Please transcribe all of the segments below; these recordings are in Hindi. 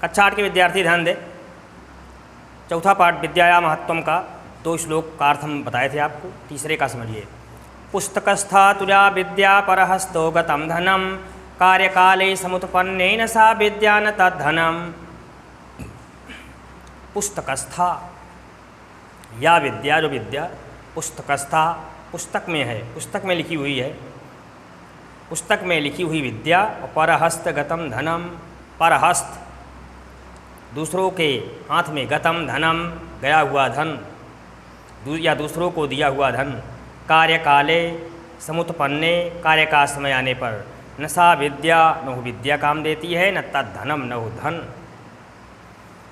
कक्षा 8 के विद्यार्थी ध्यान दें। चौथा पाठ विद्याया महत्वम का 2 श्लोक का अर्थ हम बताए थे आपको। तीसरे का समझिए। पुस्तकस्था तुजा विद्या परहस्तो गतम धनम कार्यकाले समुत्पन्नेन सा विद्या न तद्धनम। पुस्तकस्था, या विद्या, जो विद्या पुस्तकस्था पुस्तक में है, पुस्तक में लिखी हुई है, पुस्तक में लिखी हुई विद्या। और परहस्त गतम धनम, परहस्त दूसरों के हाथ में, गतम धनम गया हुआ धन या दूसरों को दिया हुआ धन। कार्यकाले समुत्पन्ने, कार्य का समय आने पर। न सा विद्या, न वो विद्या काम देती है, न तद्धनम, न वो धन।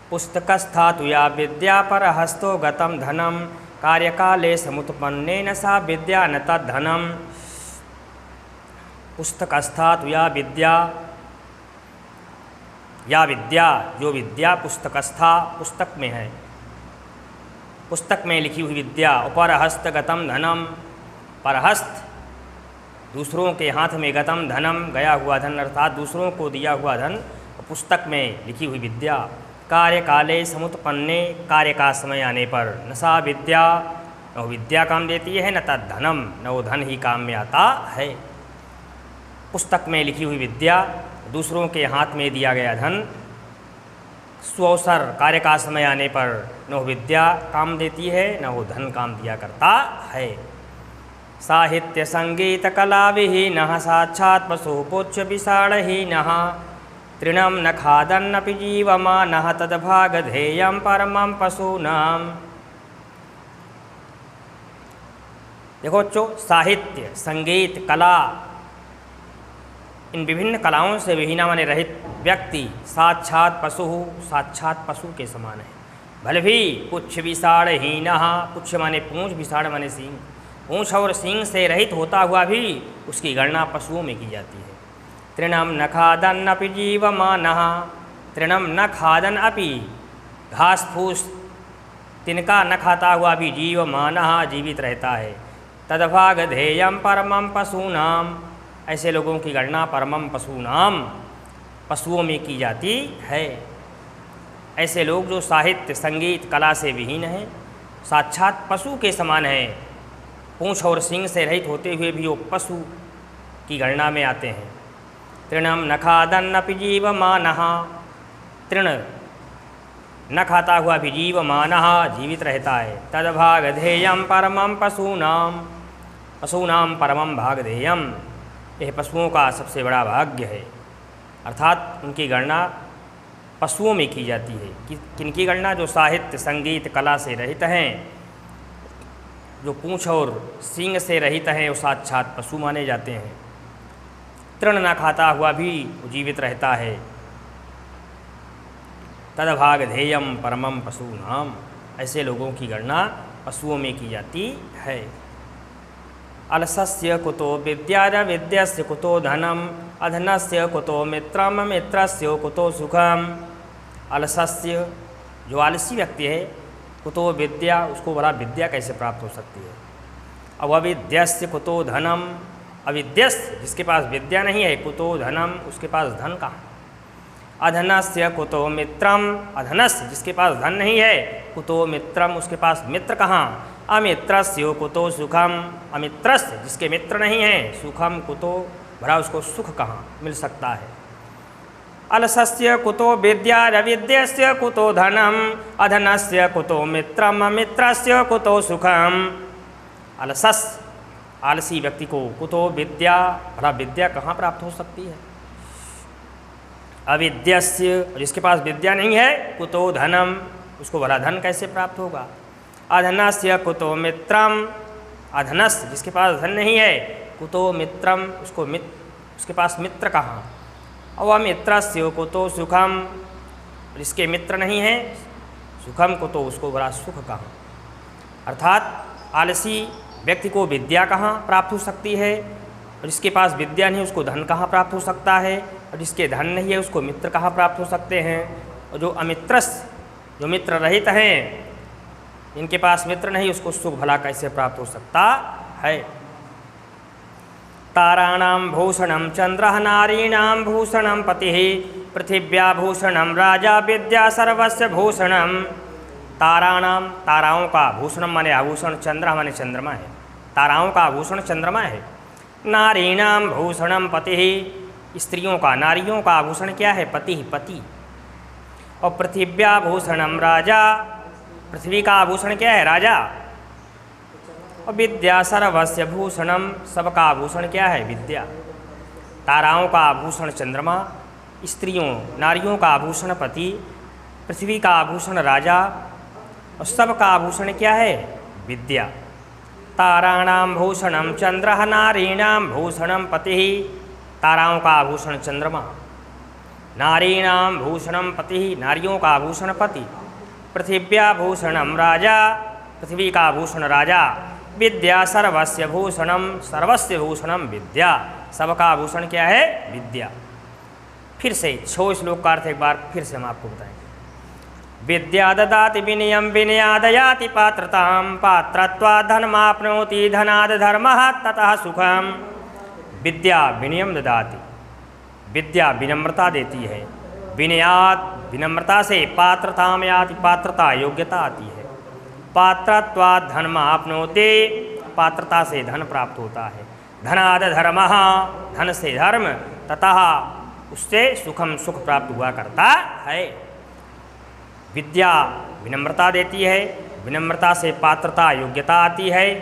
पुस्तकस्था तु या विद्या परहस्तो गतम धनम कार्यकाले समुत्पन्ने न सा विद्या न तद्धनम। पुस्तकस्था तु या विद्या जो विद्या पुस्तकस्था पुस्तक में है, पुस्तक में लिखी हुई विद्या। परहस्त गतम धनम, परहस्त दूसरों के हाथ में, गतम धनम गया हुआ धन अर्थात दूसरों को दिया हुआ धन, पुस्तक में लिखी हुई विद्या। कार्यकाले समुत्पन्ने, कार्य का समय आने पर। न सा विद्या, न वो विद्या काम देती है, न तद्धनम, न वो धन ही काम में आता है। पुस्तक में लिखी हुई विद्या, दूसरों के हाथ में दिया गया धन, सुअवसर कार्य का समय आने पर न वो विद्या काम देती है, न वो धन काम दिया करता है। साहित्य संगीत कला विहीनः साक्षात् पशुपुच्छ विषाणहीनः तृणं न खादन्नपि जीवमानः तद्भागधेयं परमं पशूनाम्। देखो बच्चों, साहित्य, संगीत, कला, इन विभिन्न कलाओं से विहीना माने रहित व्यक्ति साक्षात पशु, साक्षात पशु के समान है। भले भी पुच्छ विषाणहीनः, पुच्छ माने पूंछ, विषाण माने सींग, पूंछ और सींग से रहित होता हुआ भी उसकी गणना पशुओं में की जाती है। तृणम न खादन अपि जीवमानः, तृणम न खादन अपि घास फूस तिनका न खाता हुआ भी जीवमानः जीवित रहता है। तद्भागधेयं परमं पशूनाम, ऐसे लोगों की गणना परमं पशूनाम पशुओं में की जाती है। ऐसे लोग जो साहित्य संगीत कला से विहीन हैं, साक्षात पशु के समान हैं, पूंछ और सींग से रहित होते हुए भी वो पशु की गणना में आते हैं। तृणम न खादन्नपि जीवमानः, तृण न खाता हुआ भी जीवमानः जीवित रहता है। तद्भागधेयं परमं पशूनाम, पशूनाम परमं भागधेयम, यह पशुओं का सबसे बड़ा भाग्य है। अर्थात उनकी गणना पशुओं में की जाती है। किनकी गणना? जो साहित्य संगीत कला से रहित हैं, जो पूंछ और सींग से रहित हैं, वो साक्षात पशु माने जाते हैं। तृण न खाता हुआ भी जीवित रहता है। तद्भागधेयं परमं पशूनाम, ऐसे लोगों की गणना पशुओं में की जाती है। अलसस्य कुतो विद्या विद्यस्य कुतो धनम अधनस्य कुतो मित्रम मित्रस्य कुतो सुखम। अलसस्य, जो आलसी व्यक्ति है, कुतो विद्या, उसको भला विद्या कैसे प्राप्त हो सकती है। अब अविद्यस्य कुतो धनम, अविद्यस्य जिसके पास विद्या नहीं है, कुतो धनम, उसके पास धन कहाँ। अधनस्य कुतो मित्रम, अधनस्य जिसके पास धन नहीं है, कुतो मित्रम, उसके पास मित्र कहाँ। अमित्रस्य कुतो सुखम, अमित्रस्य जिसके मित्र नहीं है, सुखम कुतो, भला उसको सुख कहाँ मिल सकता है। अलसस्य कुतो विद्या अविद्यस्य कुतो धनम अधनस्य कुतो मित्रम अमित्रस्य कुतो सुखम। अलसस, आलसी व्यक्ति को कुतो विद्या, भला विद्या कहाँ प्राप्त हो सकती है। अविद्यस्य, जिसके पास विद्या नहीं है, कुतो धनम, उसको भला धन कैसे प्राप्त होगा। अधनस्य कुतो मित्रम, अधनस्य जिसके पास धन नहीं है, कुतो मित्रम, उसके पास मित्र कहाँ। और मित्रस्य कुतो सुखम, जिसके मित्र नहीं है, सुखम कुतो, उसको बड़ा सुख कहाँ। अर्थात आलसी व्यक्ति को विद्या कहाँ प्राप्त हो सकती है, और जिसके पास विद्या नहीं उसको धन कहाँ प्राप्त हो सकता है, और जिसके धन नहीं है उसको मित्र कहाँ प्राप्त हो सकते हैं। और जो अमित्रस, जो मित्र रहित हैं, जिनके पास मित्र नहीं, उसको सुख भला कैसे प्राप्त हो सकता है। ताराणां भूषणं चंद्रः नारीणां भूषणं पतिः पृथिव्याभूषणम राजा विद्या सर्वस्य भूषणम। ताराणाम, ताराओं का भूषणम माने आभूषण, चंद्र माने चंद्रमा है, ताराओं का आभूषण चंद्रमा है। नारीणाम भूषणम पति, स्त्रियों का, नारियों का आभूषण क्या है? पति, पति। और पृथिव्याभूषणम राजा, पृथ्वी का आभूषण क्या है? राजा। और विद्या सर्वस्य भूषणम, सबका आभूषण क्या है? विद्या। ताराओं का आभूषण चंद्रमा, स्त्रियों नारियों का आभूषण पति, पृथ्वी का आभूषण राजा, और सबका आभूषण क्या है? विद्या। ताराणाम भूषणम चंद्र, नारीणाम भूषणम पति, ताराओं का आभूषण चंद्रमा, नारीणाम भूषणम पति, नारियों का आभूषण पति, पृथिव्याभूषणम राजा, पृथ्वी का आभूषण राजा, विद्या सर्वस्य भूषणम, सर्वस्य भूषणम विद्या, सबका आभूषण क्या है? विद्या। फिर से 6 श्लोक का अर्थ एक बार फिर से हम आपको बताएंगे। विद्या ददाति विनयम, विनयादयाति पात्रताम, पात्रत्वात् धनमाप्नोति, धनाद् धर्मः ततः सुखम। विद्या विनयम ददाति, विद्या विनम्रता देती है, विनयात विनम्रता से, पात्रताम याति पात्रता योग्यता आती है, पात्रत्वात् धनमाप्नोति, पात्रता से धन प्राप्त होता है, धनाद् धर्मः, धन से धर्म, ततः उससे सुखम, सुख प्राप्त हुआ करता है। विद्या विनम्रता देती है, विनम्रता से पात्रता योग्यता आती है,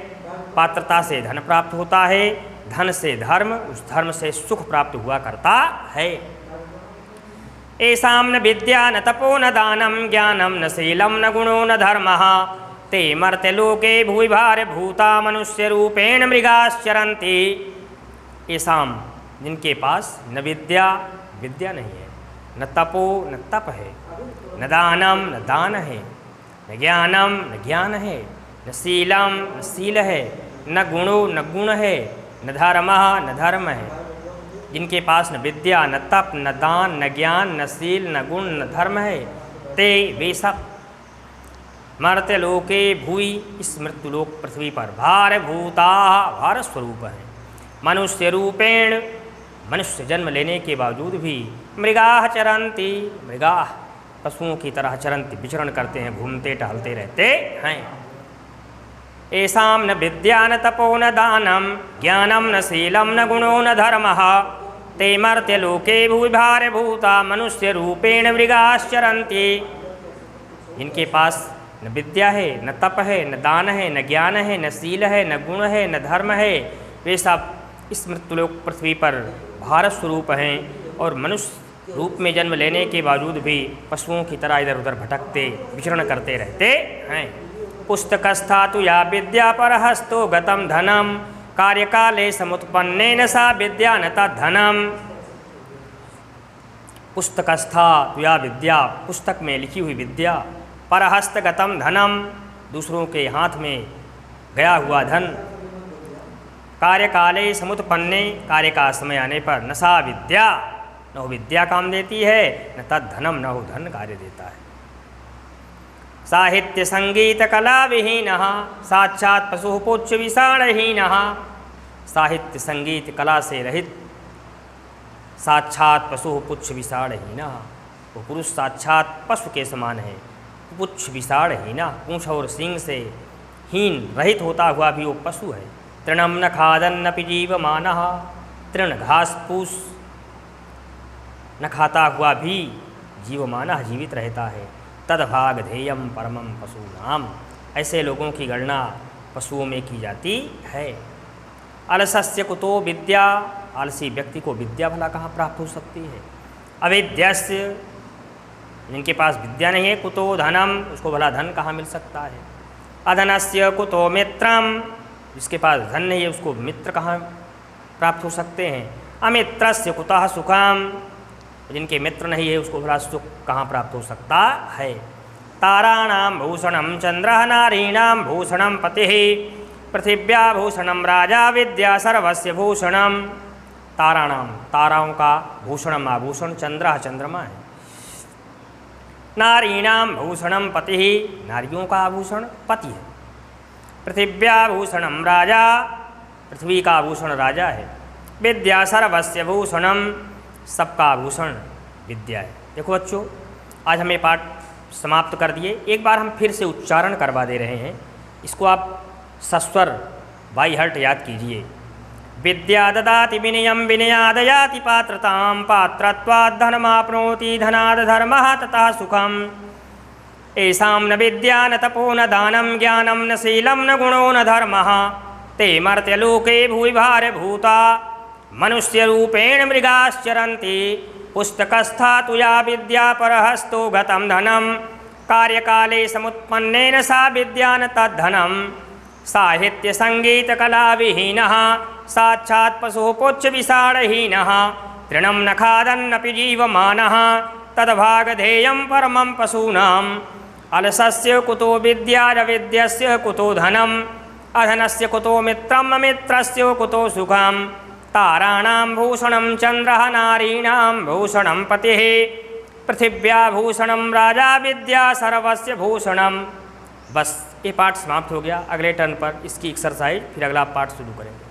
पात्रता से धन प्राप्त होता है, धन से धर्म, उस धर्म से सुख प्राप्त हुआ करता है। ऐसाम न विद्या न तपो न दानम, ज्ञानम न शीलम न गुणो न धर्मः, ते मर्त्यलोके भुवि भारभूता मनुष्य रूपेण मृगाश्चरन्ति। ऐसाम, जिनके पास न विद्या, विद्या नहीं है, न तपो, न तप है, न दानम, न दान है, न ज्ञानम, न ज्ञान है, न शीलम, न शील है, न गुणो, न गुण है, न धर्मः, न धर्म है। जिनके पास न विद्या, न तप, न दान, न ज्ञान, न शील, न गुण, न धर्म है, ते वे सब मर्त्यलोके भूई, इस मृत्युलोक पृथ्वी पर, भारभूता, भार स्वरूप है, मनुष्य रूपेण, मनुष्य जन्म लेने के बावजूद भी, मृगाः चरन्ति, मृगाः पशुओं की तरह चरन्ति, विचरण करते हैं, घूमते टहलते रहते हैं। ऐसाम न विद्या न तपो न दानम, ज्ञानम न शीलम न गुणो न धर्मः, ते मर्त्यलोके भुवि भारभूता मनुष्य रूपेण मृगाश्चरन्ति। इनके पास न विद्या है, न तप है, न दान है, न ज्ञान है, न शील है, न गुण है, न धर्म है, वे सब इस मृत्युलोक पृथ्वी पर भारत स्वरूप हैं और मनुष्य रूप में जन्म लेने के बावजूद भी पशुओं की तरह इधर उधर भटकते विचरण करते रहते हैं। पुस्तकस्था तु या विद्या परहस्तो गतम धनम, कार्यकाले समुत्पन्नेन सा विद्या न तद्धनम। पुस्तकस्था तु या विद्या, पुस्तक में लिखी हुई विद्या, परहस्तगतम धनम, दूसरों के हाथ में गया हुआ धन, कार्यकाले समुत्पन्ने, कार्य का समय आने पर, न सा विद्या, न वो विद्या काम देती है, न तद धनम, न वो धन कार्य देता है। साहित्य संगीत कला विहीनः, साक्षात् पशु पुच्छ विषाणहीनः। साहित्य संगीत कला से रहित, साक्षात् पशु पुच्छ विषाणहीनः, वो पुरुष साक्षात पशु के समान है, पुच्छ विषाणहीनः, पूँछ और सींग से हीन रहित होता हुआ भी वो पशु है। तृणम न खादन न जीवमानः, तृण घास फूस न खाता हुआ भी जीवमानः जीवित रहता है। तदभाग ध्येयम परमम पशूनाम, ऐसे लोगों की गणना पशुओं में की जाती है। अलसस्य कुतो विद्या, आलसी व्यक्ति को विद्या भला कहाँ प्राप्त हो सकती है। अविद्यस्य, जिनके पास विद्या नहीं है, कुतो धनम, उसको भला धन कहाँ मिल सकता है। अधनस्य कुतो मित्रम, जिसके पास धन नहीं है उसको मित्र कहाँ प्राप्त हो सकते हैं। अमित्रस्य कुतः सुखम, जिनके मित्र नहीं है उसको भला सुख कहाँ प्राप्त हो सकता है। ताराणाम भूषणम चंद्रः, नारीणाम भूषणम पतिः, पृथिव्याभूषणम राजा, विद्या सर्वस्य भूषणम। ताराणाम, ताराओं का भूषणम आभूषण, चंद्रः चंद्रमा है। नारीणाम भूषणम पतिः, नारियों का आभूषण पति है। पृथिव्याभूषणम राजा, पृथ्वी का आभूषण राजा है। विद्या सर्वस्य भूषणम, सबका आभूषण विद्या है। देखो बच्चों, आज हम ये पाठ समाप्त कर दिए। एक बार हम फिर से उच्चारण करवा दे रहे हैं, इसको आप सस्वर बाई हर्ट याद कीजिए। विद्या ददाति विनयम विनयादयाति पात्रताम पात्रत्वात् धनमाप्नोति धनाद् धर्मः ततः सुखम। ऐसां न विद्या न तपो न दानं ज्ञानं न शीलं न गुणो न धर्मः ते मर्त्यलोके भुवि भारभूता मनुष्यरूपेण मृगाश्चरन्ति। पुस्तकस्था तु या विद्या परहस्तो गतं धनं कार्यकाले समुत्पन्नेन सा विद्या न तद्धनं। साहित्यसङ्गीतकलाविहीनः साक्षात् पशुः पुच्छविषाणहीनः तृणं न खादन्नपि जीवमानः तद्भागधेयं परमं पशूनाम्। अलसस्य कुतो विद्यारविद्यस्य कुतो धनम् अधनस्य कुतो मित्रम् अमित्रस्य कुतो सुखम्। ताराणां भूषणं चन्द्रः नारीणां भूषणं पतिः पृथिव्या भूषणं राजा विद्या सर्वस्य भूषणम। बस ये पाठ समाप्त हो गया। अगले टर्न पर इसकी एक्सरसाइज फिर अगला पाठ शुरू करेंगे।